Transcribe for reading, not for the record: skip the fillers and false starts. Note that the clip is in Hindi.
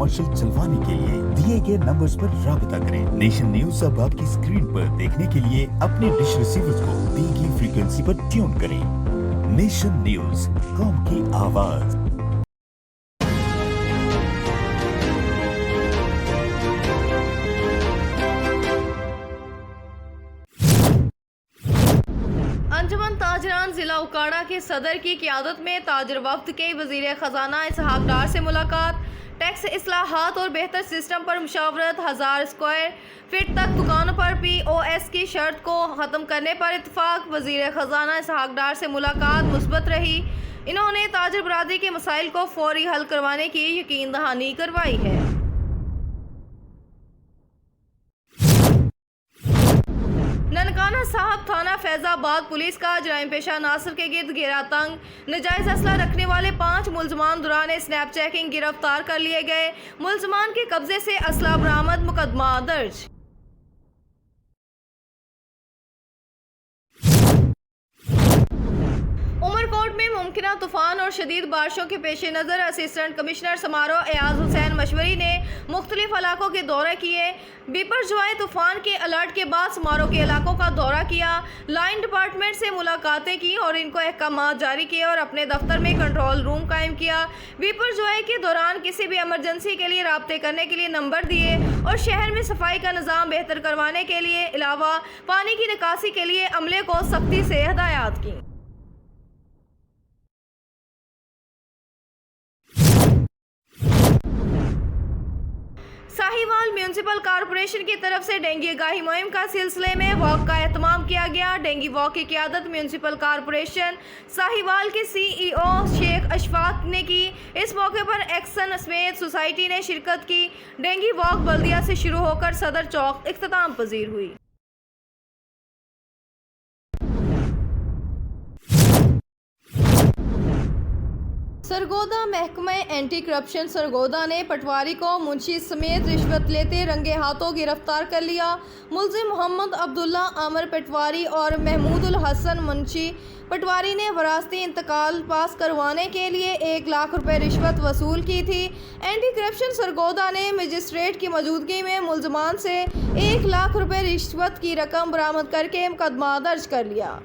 कमर्शियल चलवाने के लिए दिए गए नंबर्स पर राबता करें। नेशन न्यूज अब आपकी स्क्रीन पर देखने के लिए अपने डिश रिसीवर्स को दी गई फ्रीक्वेंसी पर ट्यून करें। नेशन न्यूज, कौम की आवाज। अंजुमन ताजरान जिला उकाड़ा के सदर की क़ियादत में ताजर वफ्द के वज़ीर ख़जाना इसहाक डार से मुलाकात, टैक्स इस्लाहात और बेहतर सिस्टम पर मुशावरत, 1000 स्क्वायर फीट तक दुकानों पर POS की शर्त को ख़त्म करने पर इत्तफाक। वज़ीर ख़जाना इसहाक डार से मुलाकात मुस्बत रही। इन्होंने ताजर बरादरी के मसाइल को फौरी हल करवाने की यकीन दहानी करवाई है। ननकाना साहब थाना फैजाबाद पुलिस का जराइम पेशा नासिर के गिर्द घेरा तंग, नजायज असला रखने वाले 5 मुलजमान दौरान स्नैप चेकिंग गिरफ्तार कर लिए गए। मुलजमान के कब्जे से असला बरामद, मुकदमा दर्ज। उमरकोट में मुमकिना तूफान और शदीद बारिशों के पेश नज़र असिस्टेंट कमिश्नर समारोह एयाज हुसैन मशवरी ने मुख्तलिफ इलाकों के दौरे किए। बिपरजॉय तूफान के अलर्ट के बाद समारोह के इलाकों का दौरा किया, लाइन डिपार्टमेंट से मुलाकातें की और इनको अहकामात जारी किए और अपने दफ्तर में कंट्रोल रूम कायम किया। बिपरजॉय के दौरान किसी भी इमरजेंसी के लिए राब्ते करने के लिए नंबर दिए और शहर में सफाई का निज़ाम बेहतर करवाने के लिए अलावा पानी की निकासी के लिए अमले को सख्ती से हदायत की। साहिवाल म्यूनसिपल कॉरपोरेशन की तरफ से डेंगू आगाही मुहिम का सिलसिले में वॉक का एहतमाम किया गया। डेंगू वॉक की क़ियादत म्यूनसिपल कॉरपोरेशन साहिवाल के CEO शेख अशफाक ने की। इस मौके पर एक्सन समेत सोसाइटी ने शिरकत की। डेंगू वॉक बल्दिया से शुरू होकर सदर चौक इख्तिताम पजीर हुई। सरगोदा महकमा एंटी करप्शन सरगोदा ने पटवारी को मुंशी समेत रिश्वत लेते रंगे हाथों गिरफ्तार कर लिया। मुलजिम मोहम्मद अब्दुल्ला आमर पटवारी और महमूदुल हसन मुंशी पटवारी ने वरासती इंतकाल पास करवाने के लिए 1 लाख रुपए रिश्वत वसूल की थी। एंटी करप्शन सरगोदा ने मजिस्ट्रेट की मौजूदगी में मुलजमान से 1 लाख रुपए रिश्वत की रकम बरामद करके मुकदमा दर्ज कर लिया।